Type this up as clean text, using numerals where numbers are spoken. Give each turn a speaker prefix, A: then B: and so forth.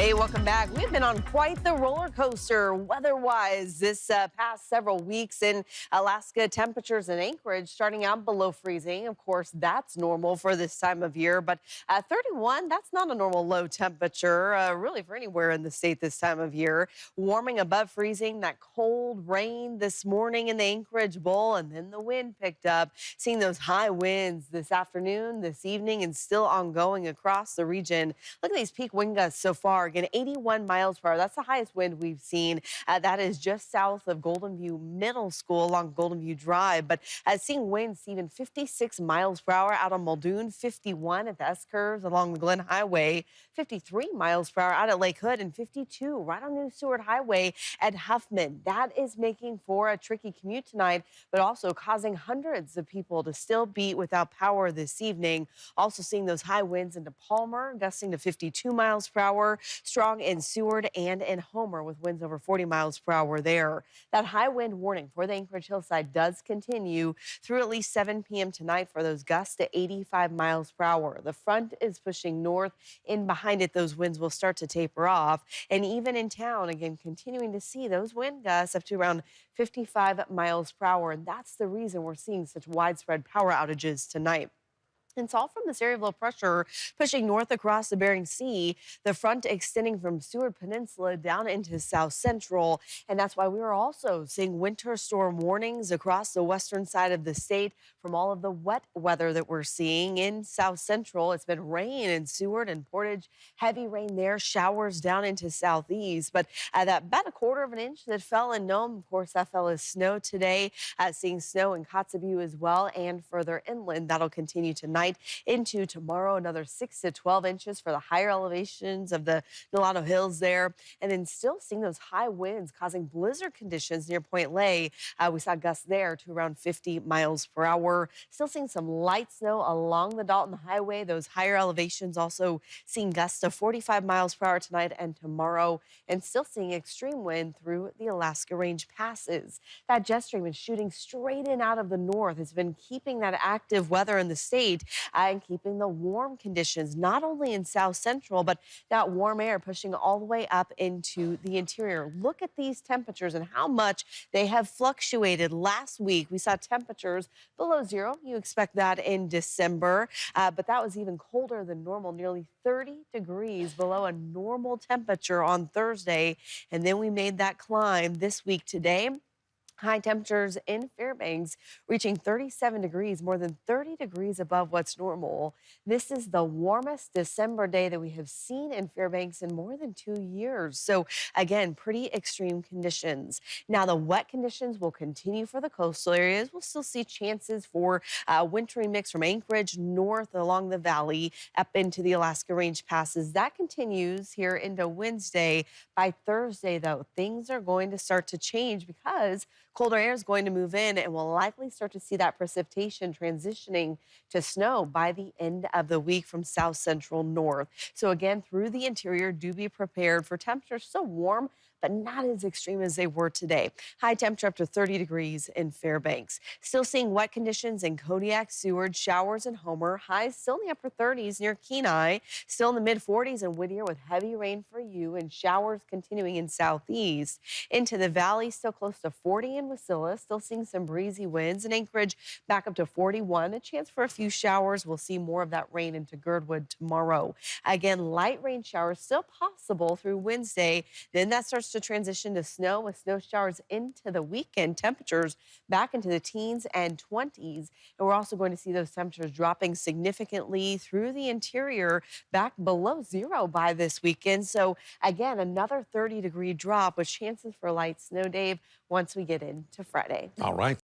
A: Hey, welcome back. We've been on quite the roller coaster weather-wise this past several weeks in Alaska. Temperatures in Anchorage starting out below freezing. Of course, that's normal for this time of year, but 31, that's not a normal low temperature, really for anywhere in the state this time of year. Warming above freezing, that cold rain this morning in the Anchorage Bowl, and then the wind picked up. Seeing those high winds this afternoon, this evening, and still ongoing across the region. Look at these peak wind gusts so far. Again, 81 miles per hour. That's the highest wind we've seen. That is just south of Golden View Middle School along Golden View Drive. But seeing winds even 56 miles per hour out on Muldoon, 51 at the S-curves along the Glen Highway, 53 miles per hour out at Lake Hood, and 52 right on New Seward Highway at Huffman. That is making for a tricky commute tonight, but also causing hundreds of people to still be without power this evening. Also seeing those high winds into Palmer, gusting to 52 miles per hour. Strong in Seward and in Homer with winds over 40 miles per hour there. That high wind warning for the Anchorage hillside does continue through at least 7 p.m. tonight for those gusts to 85 miles per hour. The front is pushing north. In behind it, those winds will start to taper off. And even in town, again, continuing to see those wind gusts up to around 55 miles per hour. And that's the reason we're seeing such widespread power outages tonight. It's all from this area of low pressure pushing north across the Bering Sea, the front extending from Seward Peninsula down into South Central. And that's why we are also seeing winter storm warnings across the western side of the state from all of the wet weather that we're seeing in South Central. It's been rain in Seward and Portage, heavy rain there, showers down into southeast. But that about a quarter of an inch that fell in Nome, of course, that fell as snow today. Seeing snow in Kotzebue as well, and further inland, that'll continue tonight into tomorrow. Another 6 to 12 inches for the higher elevations of the Nolano Hills there. And then still seeing those high winds causing blizzard conditions near Point Lay. We saw gusts there to around 50 miles per hour. Still seeing some light snow along the Dalton Highway. Those higher elevations also seeing gusts of 45 miles per hour tonight and tomorrow. And still seeing extreme wind through the Alaska Range passes. That jet stream is shooting straight in out of the north. It's been keeping that active weather in the state and keeping the warm conditions, not only in South Central, but that warm air pushing all the way up into the interior. Look at these temperatures and how much they have fluctuated. Last week, we saw temperatures below zero. You expect that in December, but that was even colder than normal, nearly 30 degrees below a normal temperature on Thursday. And then we made that climb this week today. High temperatures in Fairbanks reaching 37 degrees, more than 30 degrees above what's normal. This is the warmest December day that we have seen in Fairbanks in more than 2 years. So again, pretty extreme conditions. Now the wet conditions will continue for the coastal areas. We'll still see chances for wintry mix from Anchorage north along the valley up into the Alaska Range passes. That continues here into Wednesday. By Thursday, though, things are going to start to change because colder air is going to move in, and we'll likely start to see that precipitation transitioning to snow by the end of the week from South Central north. So again, through the interior, do be prepared for temperatures so warm, but not as extreme as they were today. High temperature up to 30 degrees in Fairbanks. Still seeing wet conditions in Kodiak, Seward, showers in Homer. Highs still in the upper 30s near Kenai. Still in the mid 40s in Whittier with heavy rain for you and showers continuing in southeast. Into the valley, still close to 40 in Wasilla. Still seeing some breezy winds in Anchorage back up to 41. A chance for a few showers. We'll see more of that rain into Girdwood tomorrow. Again, light rain showers still possible through Wednesday. Then that starts to transition to snow with snow showers into the weekend. Temperatures back into the teens and 20s. And we're also going to see those temperatures dropping significantly through the interior back below zero by this weekend. So again, another 30-degree drop with chances for light snow, Dave, once we get into Friday.
B: All right.